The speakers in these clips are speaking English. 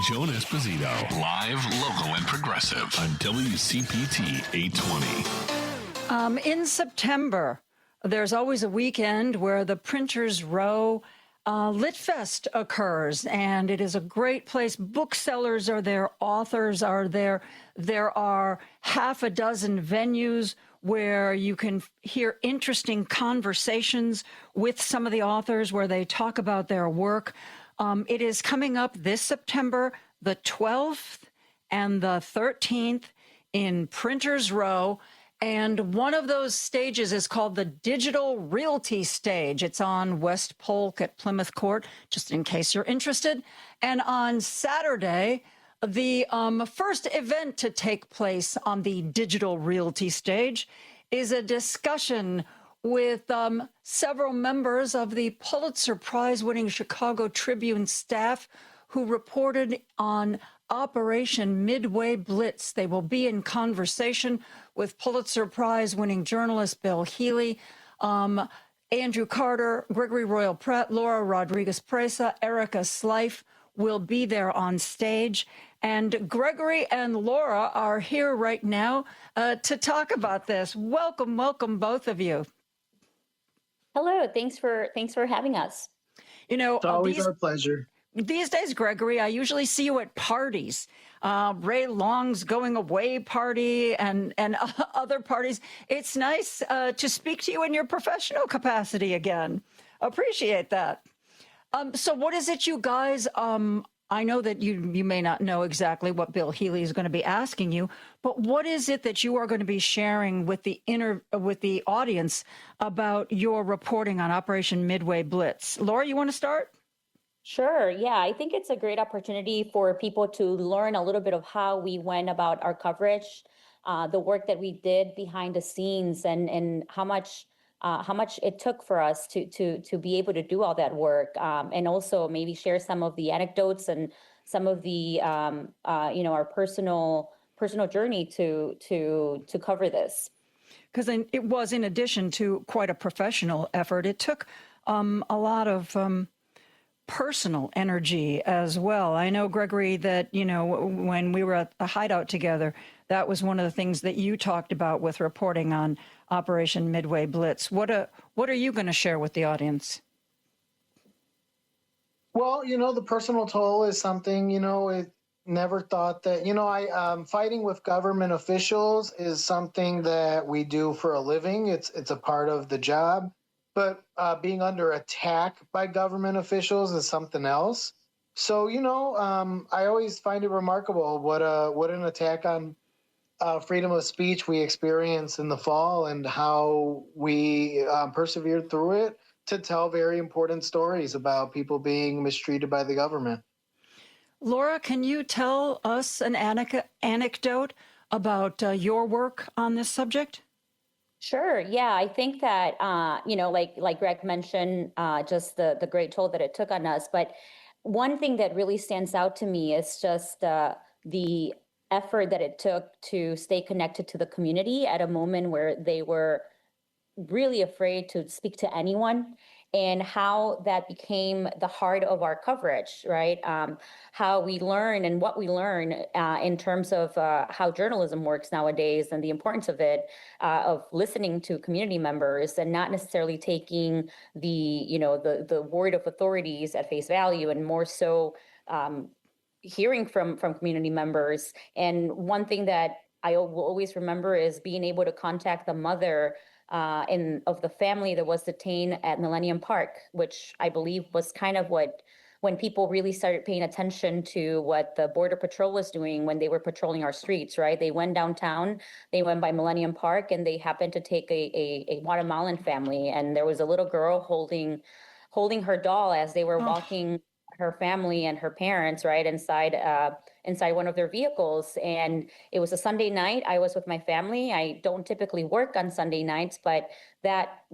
Joan Esposito, live, local, and progressive on WCPT 820. In September, there's always a weekend where the Printers Row Lit Fest occurs, and it is a great place. Booksellers are there, authors are there. There are half a dozen venues where you can hear interesting conversations with some of the authors where they talk about their work. It is coming up this September, the 12th and the 13th in Printers Row. And one of those stages is called the Digital Realty Stage. It's on West Polk at Plymouth Court, just in case you're interested. And on Saturday, the first event to take place on the Digital Realty Stage is a discussion with several members of the Pulitzer Prize-winning Chicago Tribune staff who reported on Operation Midway Blitz. They will be in conversation with Pulitzer Prize-winning journalist Bill Healy, Andrew Carter, Gregory Royal Pratt, Laura Rodríguez Presa, Erica Slife will be there on stage. And Gregory and Laura are here right now to talk about this. Welcome, welcome, both of you. Hello, thanks for having us. You know, it's always our pleasure. These days, Gregory, I usually see you at parties. Ray Long's going away party and other parties. It's nice to speak to you in your professional capacity again. Appreciate that. So what is it you guys, I know that you may not know exactly what Bill Healy is going to be asking you, but what is it that you are going to be sharing with the audience about your reporting on Operation Midway Blitz? Laura, you want to start? Sure. Yeah, I think it's a great opportunity for people to learn a little bit of how we went about our coverage, the work that we did behind the scenes, and how much it took for us to be able to do all that work, and also maybe share some of the anecdotes and some of the our personal journey to cover this. Because it was, in addition to quite a professional effort, it took a lot of personal energy as well. I know, Gregory, that, when we were at the hideout together, that was one of the things that you talked about with reporting on Operation Midway Blitz. What are you going to share with the audience? Well, the personal toll is something, it never thought that, fighting with government officials is something that we do for a living. It's a part of the job. But being under attack by government officials is something else. So, I always find it remarkable what an attack on freedom of speech we experienced in the fall, and how we persevered through it to tell very important stories about people being mistreated by the government. Laura, can you tell us an anecdote about your work on this subject? Sure. Yeah, I think that, like Greg mentioned, just the great toll that it took on us. But one thing that really stands out to me is just the effort that it took to stay connected to the community at a moment where they were really afraid to speak to anyone, and how that became the heart of our coverage, right? How we learn and what we learn in terms of how journalism works nowadays, and the importance of it, of listening to community members and not necessarily taking the word of authorities at face value, and more so hearing from community members. And one thing that I will always remember is being able to contact the mother of the family that was detained at Millennium Park, which I believe was kind of when people really started paying attention to what the Border Patrol was doing when they were patrolling our streets, right? They went downtown, they went by Millennium Park, and they happened to take a Guatemalan family, and there was a little girl holding her doll as they were walking her family and her parents right inside inside one of their vehicles. And it was a Sunday night. I was with my family. I don't typically work on Sunday nights, but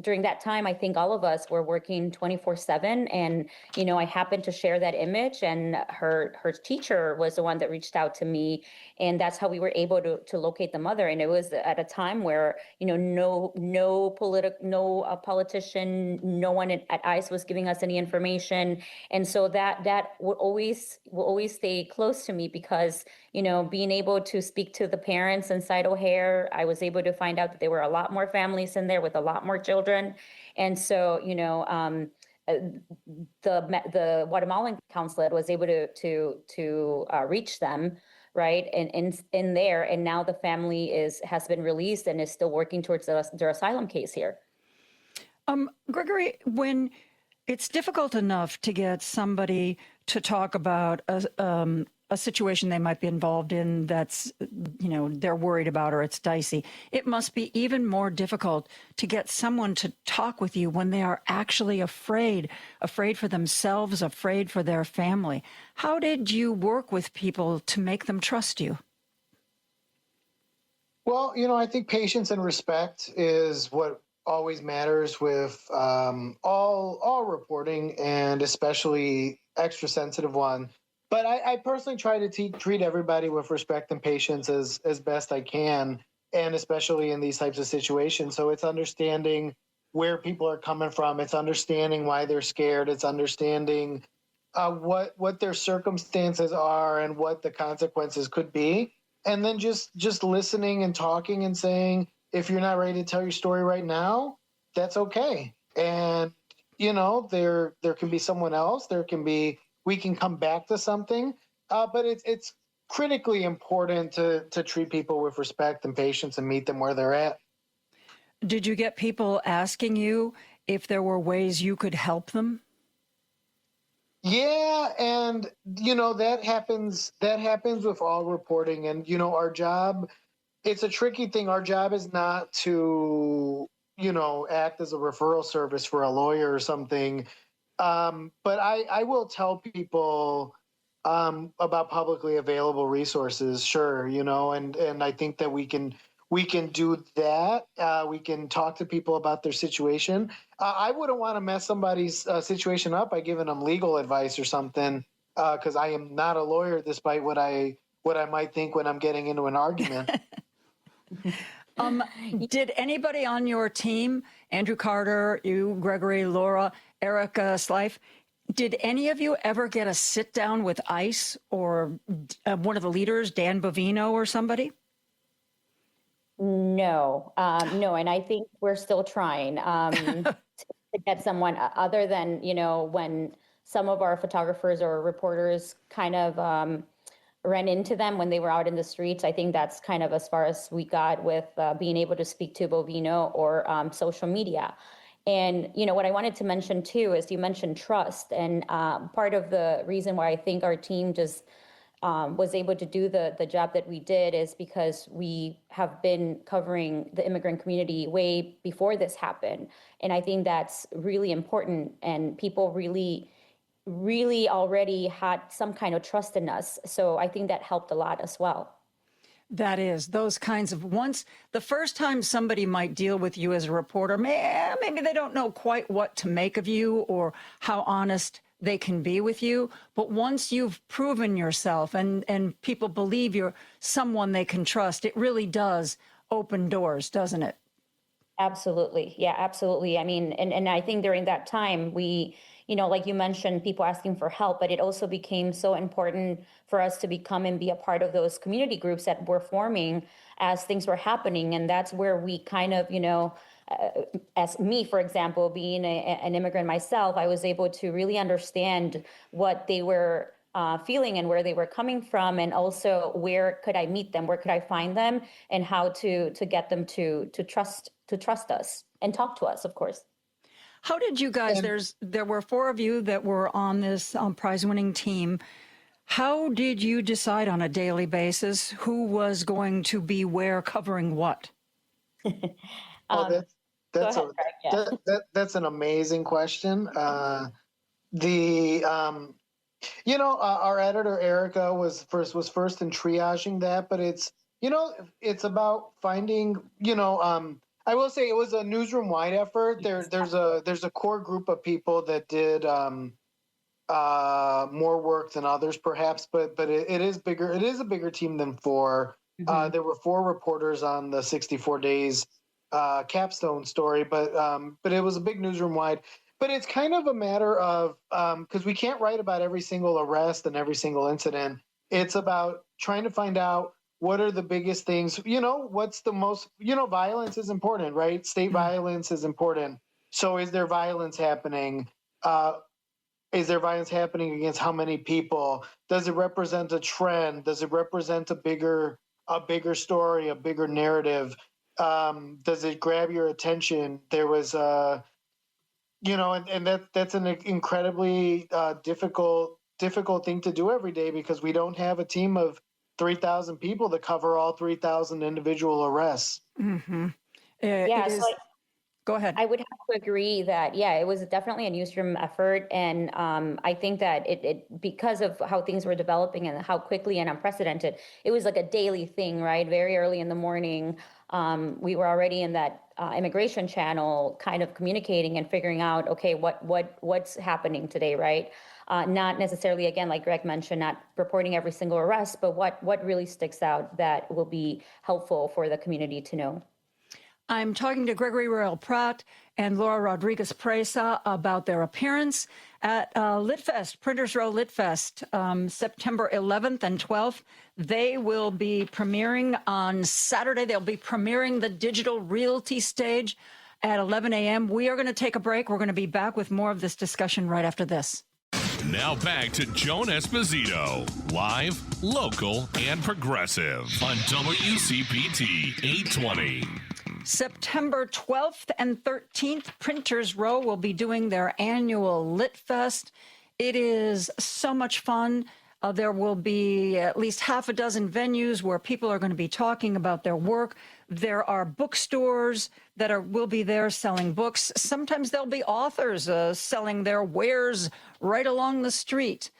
during that time, I think all of us were working 24/7. And, I happened to share that image, and her teacher was the one that reached out to me. And that's how we were able to locate the mother. And it was at a time where, no politician, no one at ICE was giving us any information. And so that will always stay close to me, because, being able to speak to the parents inside O'Hare, I was able to find out that there were a lot more families in there with a lot more children. And so, the Guatemalan consulate was able to reach them, right, and in there, and now the family has been released and is still working towards their asylum case here. Gregory, when it's difficult enough to get somebody to talk about a situation they might be involved in that's, they're worried about, or it's dicey, it must be even more difficult to get someone to talk with you when they are actually afraid for themselves, afraid for their family. How did you work with people to make them trust you? Well, I think patience and respect is what always matters with all reporting, and especially extra sensitive one. But I personally try to treat everybody with respect and patience as best I can, and especially in these types of situations. So it's understanding where people are coming from. It's understanding why they're scared. It's understanding what their circumstances are and what the consequences could be. And then just listening and talking and saying, if you're not ready to tell your story right now, that's okay. And, there can be someone else. We can come back to something. But it's critically important to treat people with respect and patience and meet them where they're at. Did you get people asking you if there were ways you could help them? Yeah, and that happens with all reporting. And our job, it's a tricky thing. Our job is not to act as a referral service for a lawyer or something. But I will tell people about publicly available resources, sure, and I think that we can do that. We can talk to people about their situation. I wouldn't want to mess somebody's situation up by giving them legal advice or something, because I am not a lawyer, despite what I might think when I'm getting into an argument. Did anybody on your team, Andrew Carter, you, Gregory, Laura, Erica Slife, did any of you ever get a sit down with ICE or one of the leaders, Dan Bovino or somebody? No, and I think we're still trying to get someone other than, when some of our photographers or reporters kind of ran into them when they were out in the streets. I think that's kind of as far as we got with being able to speak to Bovino or social media. And, what I wanted to mention too is you mentioned trust. And part of the reason why I think our team just was able to do the job that we did is because we have been covering the immigrant community way before this happened. And I think that's really important. And people really already had some kind of trust in us. So I think that helped a lot as well. That is, those kinds of, the first time somebody might deal with you as a reporter, maybe they don't know quite what to make of you or how honest they can be with you. But once you've proven yourself and people believe you're someone they can trust, it really does open doors, doesn't it? Absolutely. Yeah, absolutely. I mean, and I think during that time, we, like you mentioned, people asking for help, but it also became so important for us to become and be a part of those community groups that were forming as things were happening. And that's where we kind of, as me, for example, being an immigrant myself, I was able to really understand what they were feeling and where they were coming from, and also where could I meet them, where could I find them, and how to get them to trust us and talk to us, of course. How did you guys, there were 4 of you that were on this prize-winning team. How did you decide on a daily basis who was going to be where covering what? That's an amazing question. Our editor Erica was first in triaging that, but it's about finding. I will say it was a newsroom wide effort. There's a core group of people that did more work than others, perhaps, but it is bigger. It is a bigger team than four. There were four reporters on the 64 days capstone story, but it was a big newsroom wide. But it's kind of a matter of because we can't write about every single arrest and every single incident. It's about trying to find out what are the biggest things. What's the most. Violence is important, right? State violence is important. So is there violence happening? Is there violence happening against how many people? Does it represent a trend? Does it represent a bigger story, a bigger narrative? Does it grab your attention? There was and that's an incredibly difficult thing to do every day because we don't have a team of 3,000 people to cover all 3,000 individual arrests. Mm-hmm. Yeah, so go ahead. I would have to agree that, yeah, it was definitely a newsroom effort. And I think that it because of how things were developing and how quickly and unprecedented, it was like a daily thing, right? Very early in the morning, we were already in that immigration channel kind of communicating and figuring out, okay, what's happening today, right? Not necessarily, again, like Greg mentioned, not reporting every single arrest, but what really sticks out that will be helpful for the community to know. I'm talking to Gregory Pratt and Laura Rodríguez Presa about their appearance at LitFest, Printers Row LitFest, September 11th and 12th. They will be premiering on Saturday. They'll be premiering the digital realty stage at 11 a.m. We are going to take a break. We're going to be back with more of this discussion right after this. Now back to Joan Esposito, live, local, and progressive on WCPT 820. September 12th and 13th, Printers Row will be doing their annual LitFest. It is so much fun. There will be at least half a dozen venues where people are going to be talking about their work. There are bookstores that will be there selling books. Sometimes there'll be authors selling their wares right along the street.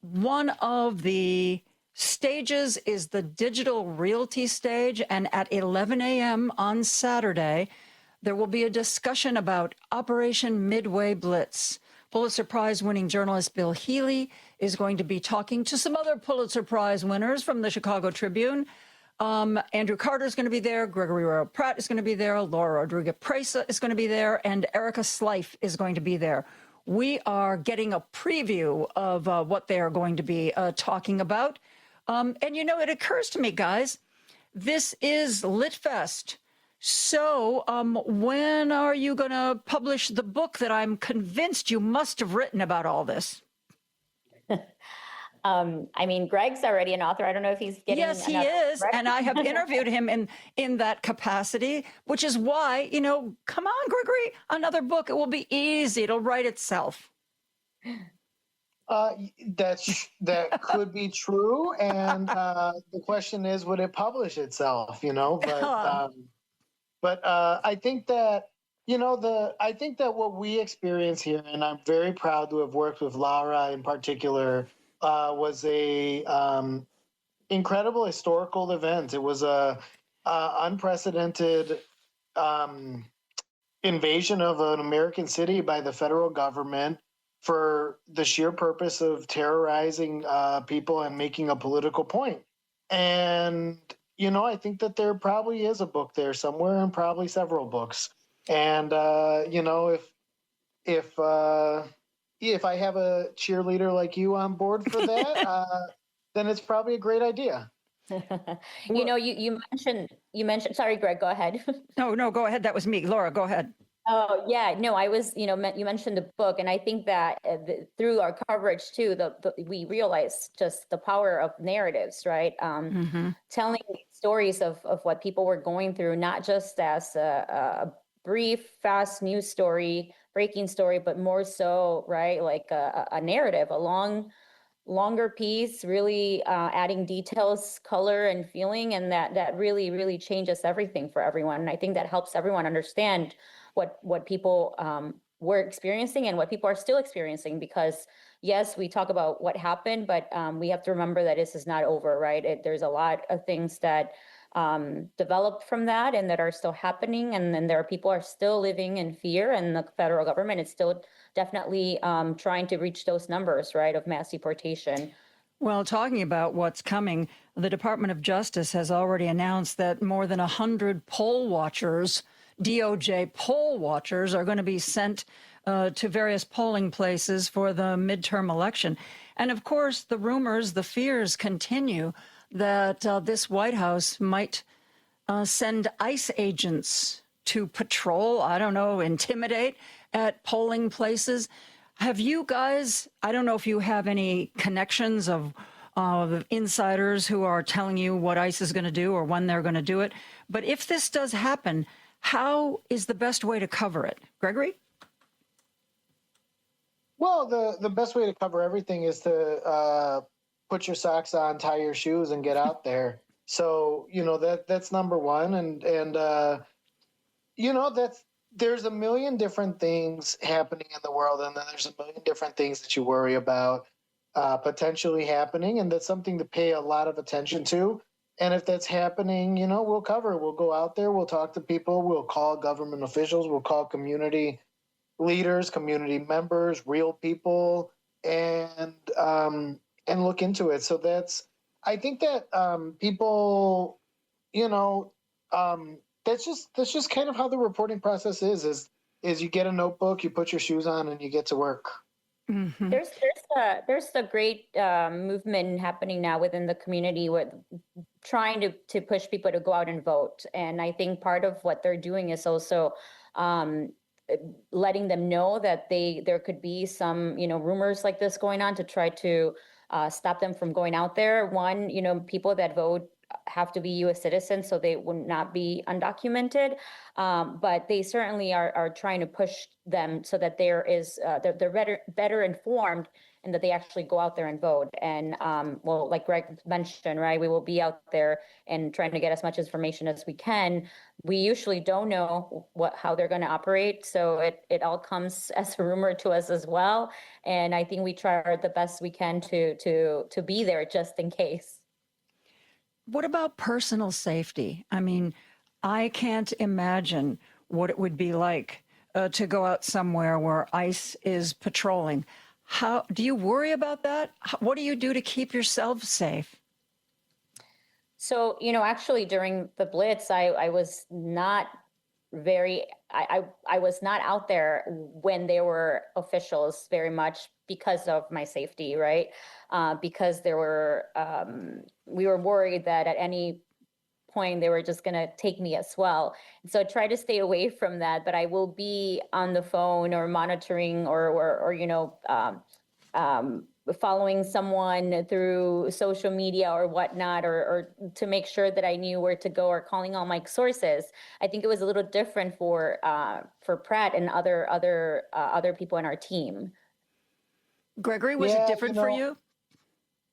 One of the stages is the digital realty stage, and at 11 a.m. on Saturday, there will be a discussion about Operation Midway Blitz. Pulitzer Prize winning journalist Bill Healy is going to be talking to some other Pulitzer Prize winners from the Chicago Tribune. Andrew Carter is going to be there, Gregory Pratt is going to be there, Laura Rodríguez Presa is going to be there, and Erica Slife is going to be there. We are getting a preview of what they are going to be talking about. And it occurs to me, guys, this is LitFest. So when are you going to publish the book that I'm convinced you must have written about all this? Greg's already an author. I don't know if he's getting. Yes, he is. And I have interviewed him in that capacity, which is why, come on, Gregory, another book. It will be easy. It'll write itself. That could be true, and the question is, would it publish itself? But I think that I think that what we experience here, and I'm very proud to have worked with Laura in particular, was a incredible historical event. It was a unprecedented invasion of an American city by the federal government for the sheer purpose of terrorizing people and making a political point. And, I think that there probably is a book there somewhere, and probably several books. And, if I have a cheerleader like you on board for that, then it's probably a great idea. You mentioned, sorry, Greg, go ahead. No, go ahead. That was me. Laura, go ahead. Oh, yeah, no, I was, you mentioned the book, and I think that through our coverage too, we realized just the power of narratives, right? Telling stories of what people were going through, not just as a brief, fast news story, breaking story, but more so, right? Like a narrative, a longer piece, really adding details, color, and feeling, and that really, really changes everything for everyone. And I think that helps everyone understand what people we're experiencing and what people are still experiencing, because yes, we talk about what happened, but we have to remember that this is not over, right? There's a lot of things that developed from that and that are still happening. And then there are people are still living in fear, and the federal government is still definitely trying to reach those numbers, right, of mass deportation. Well, talking about what's coming, the Department of Justice has already announced that more than 100 poll watchers, DOJ poll watchers, are going to be sent to various polling places for the midterm election. And of course, the rumors, the fears continue that this White House might send ICE agents to patrol, I don't know, intimidate at polling places. Have you guys, I don't know if you have any connections of insiders who are telling you what ICE is going to do or when they're going to do it, but if this does happen, how is the best way to cover it? Gregory? Well, the best way to cover everything is to put your socks on, tie your shoes, and get out there. So, that's number one. And there's a million different things happening in the world, and then there's a million different things that you worry about potentially happening, and that's something to pay a lot of attention to. And if that's happening, we'll cover it. We'll go out there, we'll talk to people, we'll call government officials, we'll call community leaders, community members, real people, and look into it. So I think that people, that's just kind of how the reporting process is you get a notebook, you put your shoes on, and you get to work. Mm-hmm. There's a great movement happening now within the community with trying to push people to go out and vote. And I think part of what they're doing is also letting them know that there could be some, rumors like this going on to try to stop them from going out there. One, people that vote have to be U.S. citizens, so they would not be undocumented. But they certainly are trying to push them so that they're better informed, and that they actually go out there and vote. And like Greg mentioned, right, we will be out there and trying to get as much information as we can. We usually don't know how they're going to operate, so it all comes as a rumor to us as well. And I think we try the best we can to be there just in case. What about personal safety? I mean, I can't imagine what it would be like to go out somewhere where ICE is patrolling. How do you worry about that? What do you do to keep yourself safe? So, actually during the Blitz, I was not I was not out there when there were officials very much because of my safety, right? Because we were worried that at any point they were just going to take me as well. And so I try to stay away from that, but I will be on the phone or monitoring or following someone through social media or whatnot, or to make sure that I knew where to go, or calling all my sources. I think it was a little different for Pratt and other people in our team. Gregory, was it different for you?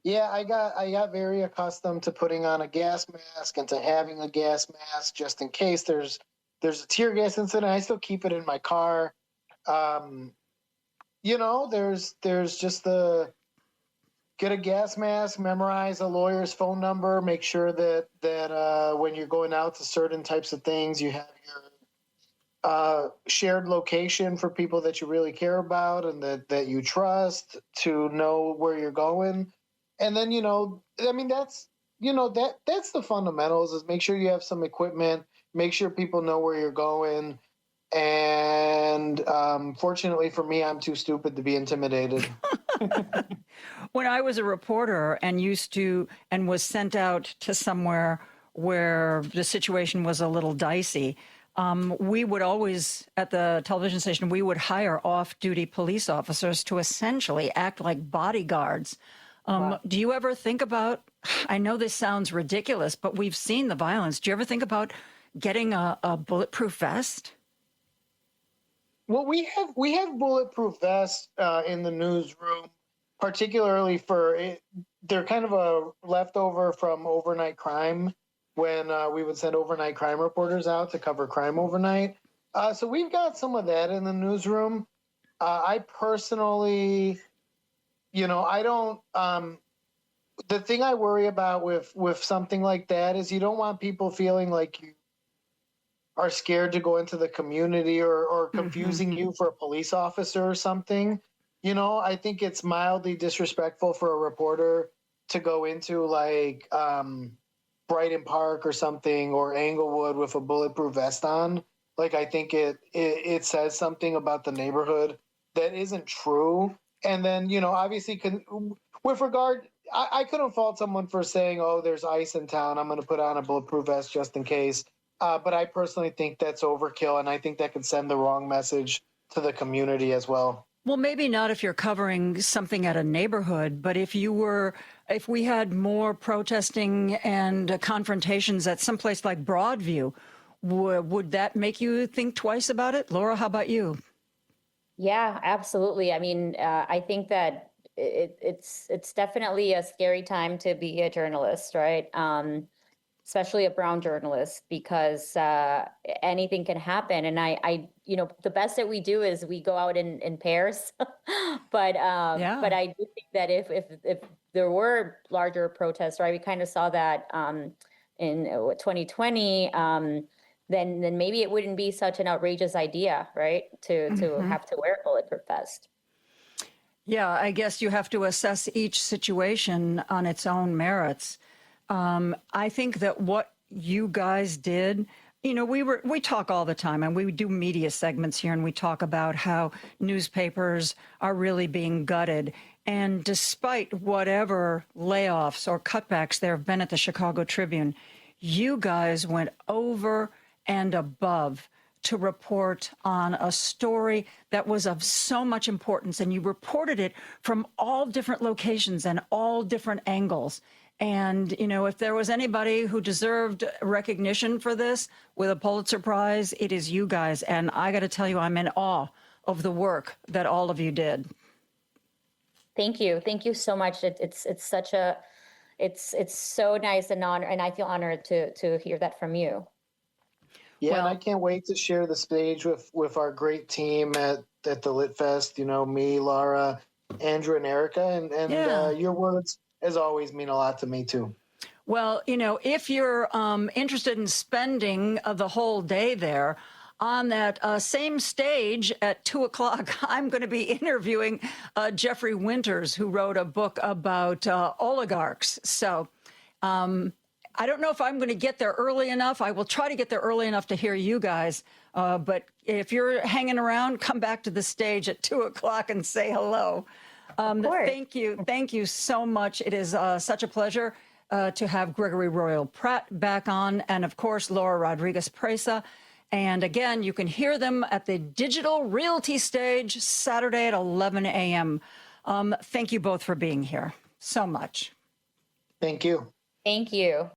Yeah, I got very accustomed to putting on a gas mask and to having a gas mask just in case there's a tear gas incident. I still keep it in my car. There's just get a gas mask, memorize a lawyer's phone number, make sure that when you're going out to certain types of things, you have your shared location for people that you really care about and that you trust to know where you're going. And then, that's the fundamentals, is make sure you have some equipment, make sure people know where you're going. And fortunately for me, I'm too stupid to be intimidated. When I was a reporter and was sent out to somewhere where the situation was a little dicey, we would always, at the television station, we would hire off-duty police officers to essentially act like bodyguards. Wow. Do you ever think about, I know this sounds ridiculous, but we've seen the violence. Do you ever think about getting a bulletproof vest? Well, we have bulletproof vests in the newsroom, particularly they're kind of a leftover from overnight crime, when we would send overnight crime reporters out to cover crime overnight. So we've got some of that in the newsroom. I personally, I don't. The thing I worry about with something like that is you don't want people feeling like you are scared to go into the community or Hmm. confusing you for a police officer or something. I think it's mildly disrespectful for a reporter to go into like Brighton Park or something or Englewood with a bulletproof vest on. Like I think it says something about the neighborhood that isn't true. And then obviously with regard, I couldn't fault someone for saying, "Oh, there's ice in town. I'm going to put on a bulletproof vest just in case." But I personally think that's overkill, and I think that could send the wrong message to the community as well. Well, maybe not if you're covering something at a neighborhood, but if we had more protesting and confrontations at someplace like Broadview, would that make you think twice about it? Laura, how about you? Yeah, absolutely. I mean, I think that it's definitely a scary time to be a journalist, right? Especially a brown journalist, because anything can happen. And the best that we do is we go out in pairs. but Yeah. I do think that if there were larger protests, right? We kind of saw that in 2020. Then maybe it wouldn't be such an outrageous idea, right? To Hmm. have to wear a bulletproof vest. Yeah, I guess you have to assess each situation on its own merits. I think that what you guys did, we talk all the time and we do media segments here and we talk about how newspapers are really being gutted. And despite whatever layoffs or cutbacks there have been at the Chicago Tribune, you guys went over and above to report on a story that was of so much importance, and you reported it from all different locations and all different angles. And, if there was anybody who deserved recognition for this with a Pulitzer Prize, it is you guys. And I got to tell you, I'm in awe of the work that all of you did. Thank you. Thank you so much. It's such a, it's so nice and honor, and I feel honored to hear that from you. Yeah, and I Well, can't wait to share the stage with our great team at the Lit Fest. Me, Laura, Andrew, and Erica, and yeah. your words, as always, mean a lot to me too. Well, if you're interested in spending the whole day there, on that same stage at 2 o'clock, I'm going to be interviewing Jeffrey Winters, who wrote a book about oligarchs. So I don't know if I'm going to get there early enough. I will try to get there early enough to hear you guys. But if you're hanging around, come back to the stage at 2 o'clock and say hello. Of course. Thank you. Thank you so much. It is such a pleasure to have Gregory Royal Pratt back on, and of course, Laura Rodríguez Presa. And again, you can hear them at the Digital Realty Stage Saturday at 11 a.m. Thank you both for being here so much. Thank you. Thank you.